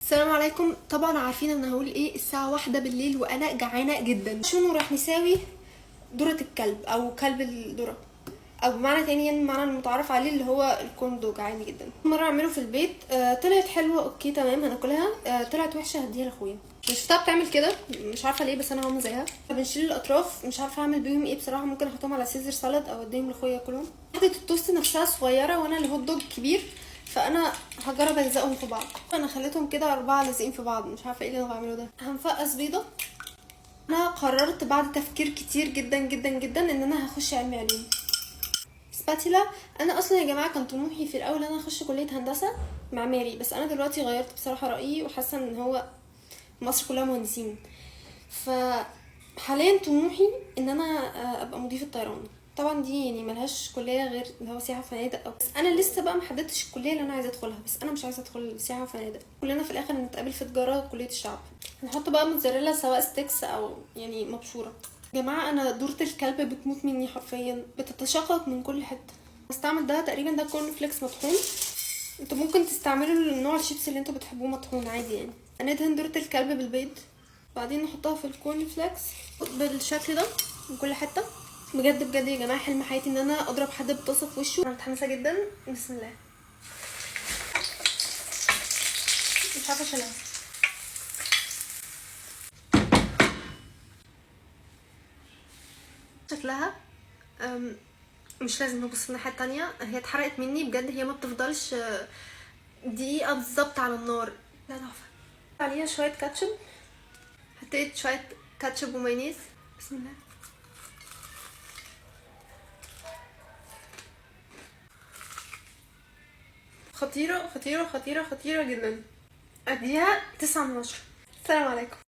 السلام عليكم. طبعا عارفين ان هقول ايه، الساعة 1 بالليل وانا جعانة جدا. شنو راح نساوي؟ ذرة الكلب او كلب الذرة، او بمعنى تاني يعني المعنى المتعارف عليه اللي هو الكورن دوج. عادي جدا، مرة اعمله في البيت. طلعت حلوة، اوكي تمام هناكلها. طلعت وحشة هديها لاخويا. مش شفتها بتعمل كده، مش عارفة ليه، بس انا هعمل زيها. بنشيل الاطراف، مش عارفة اعمل بيهم ايه بصراحة. ممكن احطهم على سيزر سالاد او اديهم لاخويا ياكلهم. وحدة التوست نفسها صغيرة وانا الهوت دوج كبير، فانا هجرب الزقهم في بعض. انا خليتهم كده 4 لازقين في بعض، مش عارفه ايه اللي انا بعمله ده. هنفقس بيضه. انا قررت بعد تفكير كتير جدا جدا جدا ان انا هخش علمي علوم. سباتيلا. انا اصلا يا جماعه كان طموحي في الاول ان انا اخش كليه هندسه معماري، بس انا دلوقتي غيرت بصراحه رايي وحاسه ان هو مصر كلها مهندسين. فحاليا طموحي ان انا ابقى مضيفة طيران. طبعا دي يعني ملهاش كليه غير اللي هو سياحه وفنادق، او بس انا لسه بقى محددتش الكليه اللي انا عايزه ادخلها. بس انا مش عايزه ادخل سياحه وفنادق، كلنا في الاخر نتقابل في تجاره كليه الشعب. هنحط بقى موتزاريلا سواء ستيكس او يعني مبشوره. يا جماعه انا دورة الكلب بتموت مني حرفيا، بتتشقق من كل حته. هستعمل ده تقريبا، ده كورن فليكس مطحون. انتوا ممكن تستعملوا النوع الشيبس اللي انتوا بتحبوه مطحون عادي يعني. هندهن دورة الكلب بالبيض، بعدين نحطها في الكورن فليكس بالشكل ده من كل حته. بجد بجد يا جماعه، حلم حياتي ان انا اضرب حد بطاسه في وشه. انا متحمسه جدا. بسم الله. مش عارفه اشيلها. شكلها مش لازم نبص الناحيه التانية. هي اتحرقت مني بجد، هي ما بتفضلش دقيقه بالظبط على النار. لا تحفه. عليها شويه كاتشب. حطيت شويه كاتشب ومايونيز. بسم الله. خطيره خطيره خطيره خطيره جدا. اديها 9 من 10. السلام عليكم.